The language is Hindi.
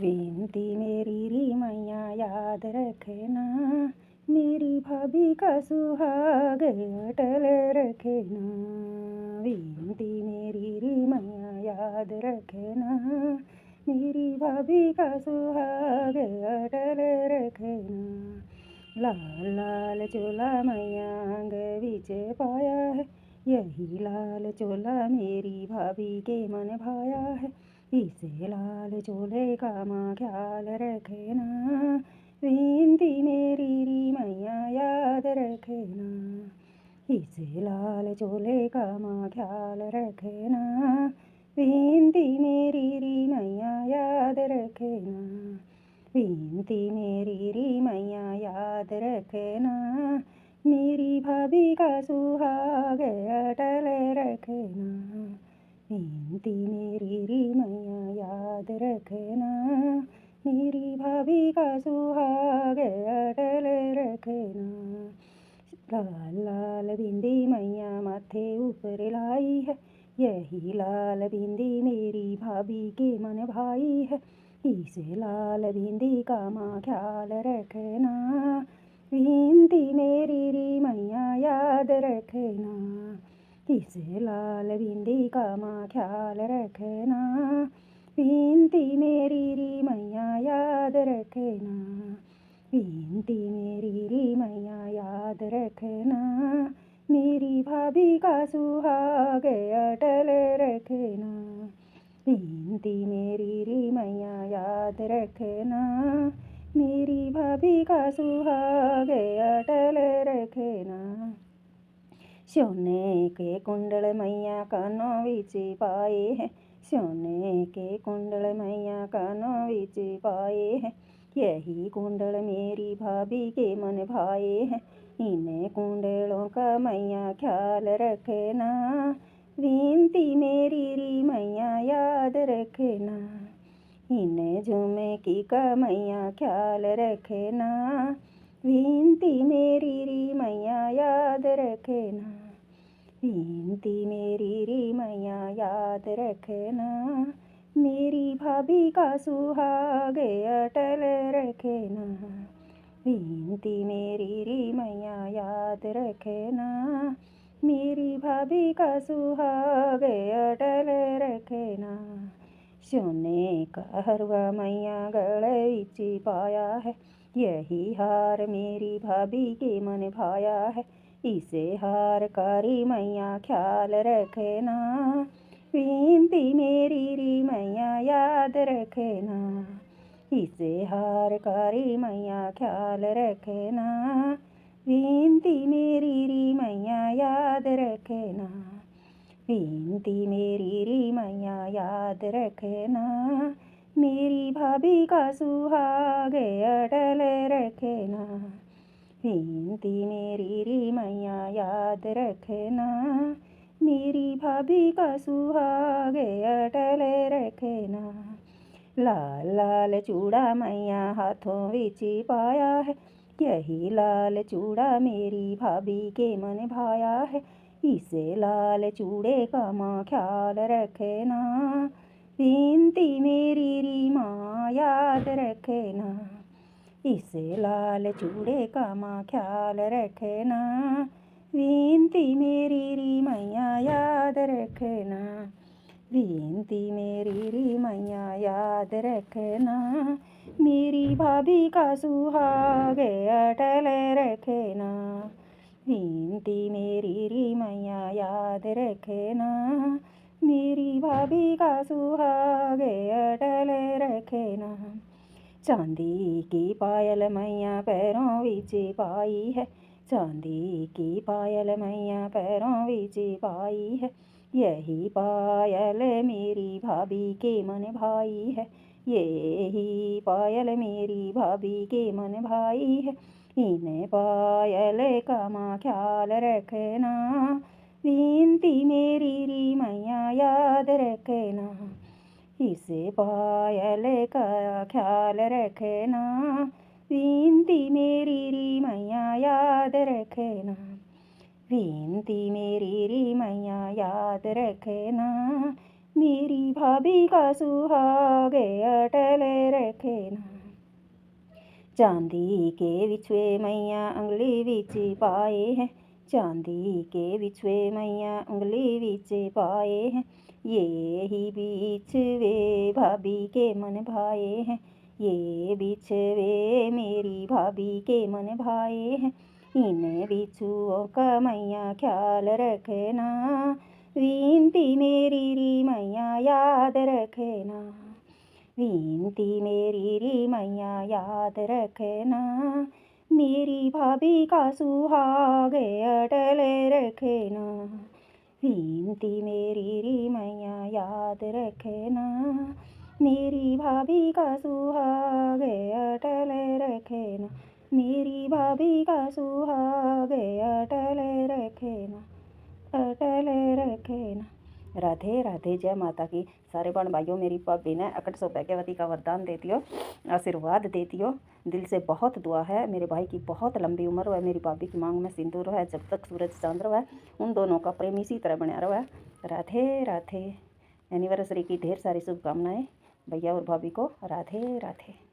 विनती मेरी री मैया याद रखना, मेरी भाभी का सुहाग अटल रखना। विनती मेरी री मैया याद रखना, मेरी भाभी का सुहाग अटल रखना। लाल लाल चोला मैया अंग बीच पाया है, यही लाल चोला मेरी भाभी के मन भाया है। इसे लाल चोले का माँ ख्याल रखना, विनती मेरी री मैया याद रखना। इसे लाल चोले का माँ ख्याल रखना, विनती मेरी री मैया याद रखना। विनती मेरी री मैया याद रखना, मेरी भाभी का सुहाग अटल रखना। विनती मेरी री मैया याद रखना, मेरी भाभी का सुहाग अटल रखना। लाल लाल बिंदी मैया माथे ऊपर लाई है, यही लाल बिंदी मेरी भाभी के मन भाई है। इसे लाल बिंदी का माँ ख्याल रखना, विनती मेरी री मैया याद रखना। इसे लाल बिंदी का माँ ख्याल रखना, विनती मेरी री मैया याद रखना। विनती मेरी री मैया याद रखना, मेरी भाभी का सुहाग अटल रखना। विनती मेरी री मैया याद रखना, मेरी भाभी का सुहाग अटल रखना। सोने के कुंडल मैया कानों विच पाए हैं, सोने के कुंडल मैया कानों विच पाए हैं। यही कुंडल मेरी भाभी के मन भाए हैं, इन्हें कुंडलों का मैया ख्याल रखना। विनती मेरी री मैया याद रखना, इन्हें झूमे की का मैया ख्याल रखना। विनती मेरी री मैया याद रखना। विनती मेरी री मैया याद रखना, मेरी भाभी का सुहाग अटल रखना। विनती मेरी री मैया याद रखना, मेरी भाभी का सुहाग अटल रखना। सोने का हरवा मैया गले विच पाया है, यही हार मेरी भाभी के मन भाया है। इसे हार कारी मैया ख्याल रखना, विनती मेरी री मैया याद रखना। इसे हार कारी मैया ख्याल रखना, विनती मेरी री मैया याद रखना। विनती मेरी री मैया याद रखना, मेरी भाभी का सुहाग अटल रखना। विनती मेरी री मैया याद रखना, मेरी भाभी का सुहाग अटल रखना। लाल लाल चूड़ा मैया हाथों विच पाया है, यही लाल चूड़ा मेरी भाभी के मन भाया है। इसे लाल चूड़े का माँ ख्याल रखना, विनती मेरी री माँ याद रखना। इसे लाल चूड़े का माँ ख्याल रखना, विनती मेरी री मैया याद रखना। विनती मेरी री मैया याद रखना, मेरी भाभी का सुहाग अटल रखना। विनती मेरी री मैया याद रखना, मेरी भाभी का सुहाग अटल रखना। चांदी की पायल मैया पैरों विच पाई है, चांदी की पायल मैया पैरों विच पाई है। यही पायल मेरी भाभी के मन भाई है, यही पायल मेरी भाभी के मन भाई है। इन्हें पायल का माँ ख्याल रखना, विनती मेरी री मैया याद रखना। इसे पायल का ख्याल रखना, विनती मेरी री मैया याद रखना। विनती मेरी री मैया याद रखना, मेरी भाभी का सुहाग अटल रखे ना। चांदी के बिछुए मैया उंगली विच पाए हैं, चांदी के बिछुए मैया उंगली विच पाए हैं। ये ही बिछुए भाभी के मन भाए हैं, ये बिछुए मेरी भाभी के मन भाए हैं। इन बिछुओं का मैया ख्याल रखना, विनती मेरी री मैया याद रखना। विनती मेरी री मैया याद रखना, मेरी भाभी का सुहाग अटल रखना। विनती मेरी री मैया याद रखना, मेरी भाभी का सुहाग अटल रखना। मेरी भाभी का सुहाग अटल रखना, अटल रखना। राधे राधे। जय माता की। सारे बहन भाइयों, मेरी भाभी ने अकट सौभाग्यवती का वरदान देती हो, आशीर्वाद देती हो। दिल से बहुत दुआ है मेरे भाई की बहुत लंबी उम्र हो, मेरी भाभी की मांग में सिंदूर है, जब तक सूरज चांद रहा है उन दोनों का प्रेम इसी तरह बना रहा है। राधे राधे। एनिवर्सरी की ढेर सारी शुभकामनाएं भैया और भाभी को। राधे राधे।